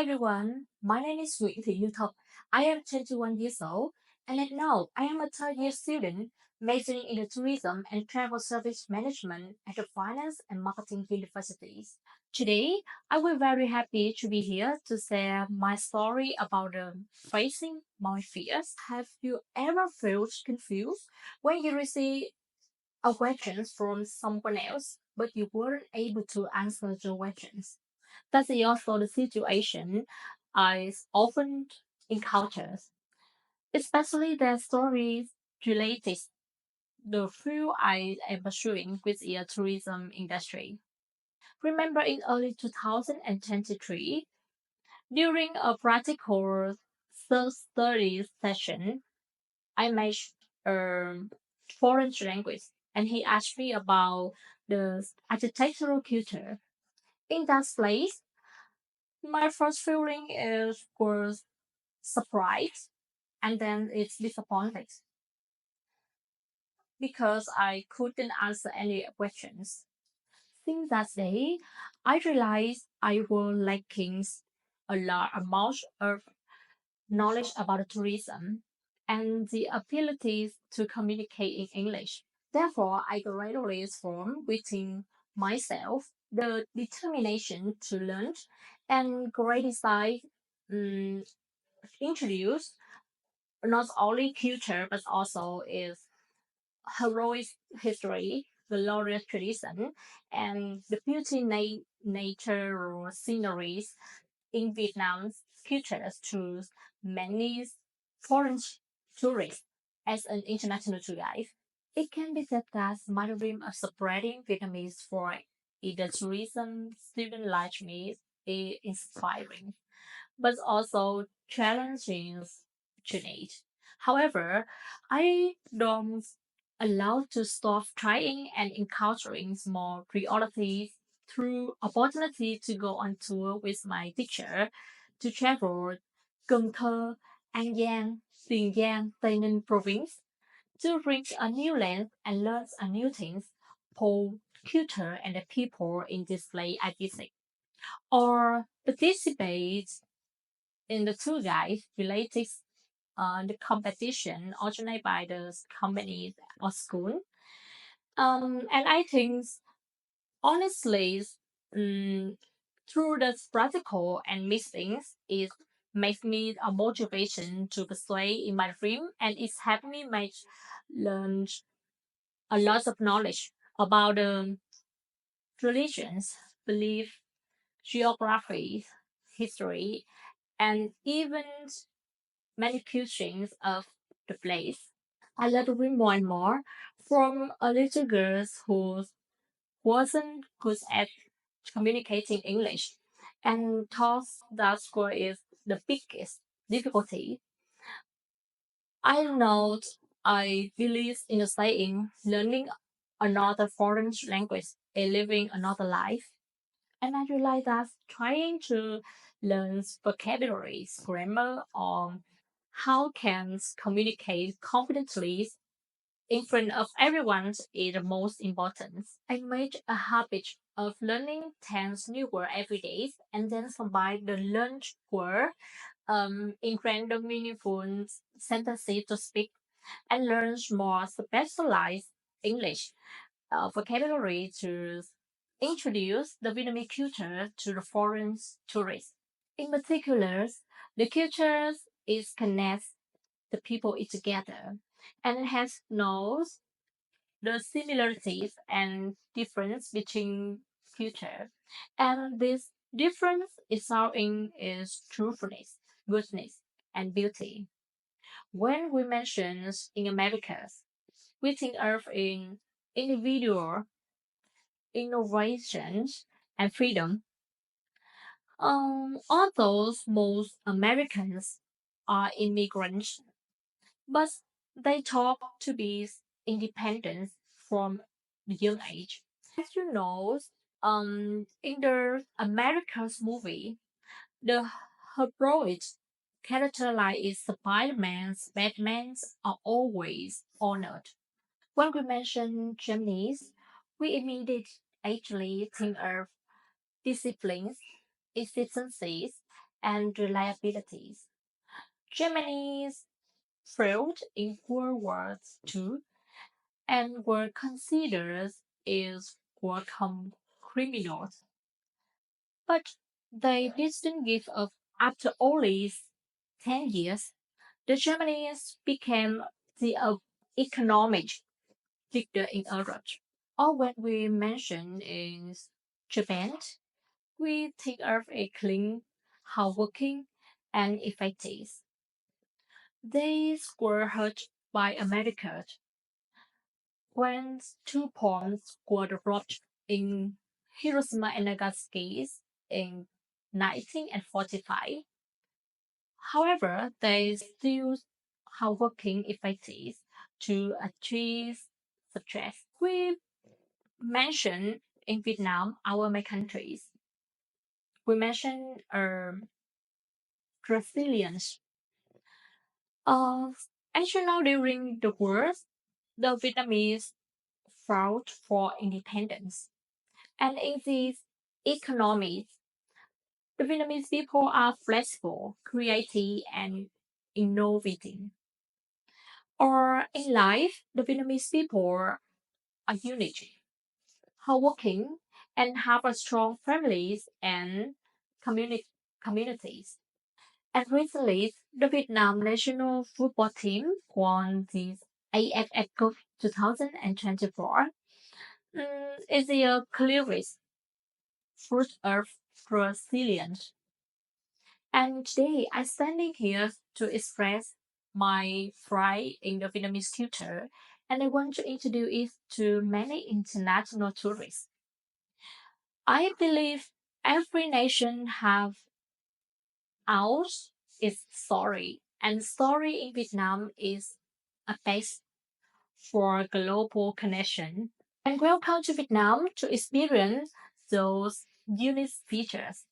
everyone, my name is Nguyen Thi Nhu That. I am 21 years old, and now I am a third-year student majoring in tourism and travel service management at the Finance and Marketing Universities. Today, I will very happy to be here to share my story about facing my fears. Have you ever felt confused when you receive a question from someone else, but you weren't able to answer the questions? That's also the situation I often encounter, especially the stories related the field I am pursuing with the tourism industry. Remember in early 2023, during a practical self-study session, I met a foreign language and he asked me about the architectural culture. In that place, my first feeling is was surprise and then it's disappointed because I couldn't answer any questions. Since that day, I realized I was lacking a large amount of knowledge about tourism and the ability to communicate in English. Therefore, I gradually formed within myself the determination to learn and great desire um, introduce not only culture but also is heroic history, the glorious tradition, and the beauty nature or sceneries in Vietnam's cultures to many foreign tourists as an international tour guide. It can be said that my dream of spreading Vietnamese for either tourism student like me is inspiring but also challenging to need. However, I don't allow to stop trying and encountering small realities through opportunity to go on tour with my teacher to travel Cần Thơ, An Giang, Tiền Giang, Tây Ninh province to reach a new land and learn a new things for culture and the people in this place I visit or participate in the tour guide related the competition organized by the company or school. And I think honestly, um, through the practical and meetings, it makes me a motivation to persuade in my dream, and it's helped me make learn a lot of knowledge about the religions, belief, geography, history, and even many cuisines of the place. I learned to read more and more from a little girl who wasn't good at communicating English and thought that school is the biggest difficulty. I know I believe in the saying learning another foreign language is living another life. And I realized that trying to learn vocabularies, grammar, or how can communicate confidently in front of everyone is the most important. I made a habit of learning 10 new words every day and then combine the learned word in random meaningful sentences to speak and learn more specialized English vocabulary to introduce the Vietnamese culture to the foreign tourists. In particular, the culture is connects the people it together and it has knows the similarities and difference between culture. And this difference is found in is truthfulness, goodness, and beauty. When we mention in Americas, we think of in individual innovations and freedom. Although most Americans are immigrants, but they talk to be independent from the young age. As you know, in the America's movie, the heroic character like is Spider-Man's, Batman's are always honored. When we mention Japanese, we immediately think of disciplines, efficiencies, and reliabilities. Germany's failed in World War II and were considered as war criminals. But they didn't give up. After only 10 years, the Germans became the economic leader in Europe. Or when we mention is Japan, we think of a clean, hardworking, and effective. They were hurt by America when two bombs were dropped in Hiroshima and Nagasaki in 1945. However, they still hardworking effective to achieve success. We mentioned in Vietnam, our main countries, we mentioned resilience. Uh, Actually, now during the war, the Vietnamese fought for independence. And in these economies, the Vietnamese people are flexible, creative, and innovating. Or in life, the Vietnamese people are unique, hardworking, and have a strong families and communities. And recently, the Vietnam national football team won the AFF Cup 2024. Is the clearest fruit of resilience. And today, I'm standing here to express my pride in the Vietnamese culture, and I want to introduce it to many international tourists. I believe every nation have ours its story, and story in Vietnam is a base for global connection. And welcome to Vietnam to experience those unique features.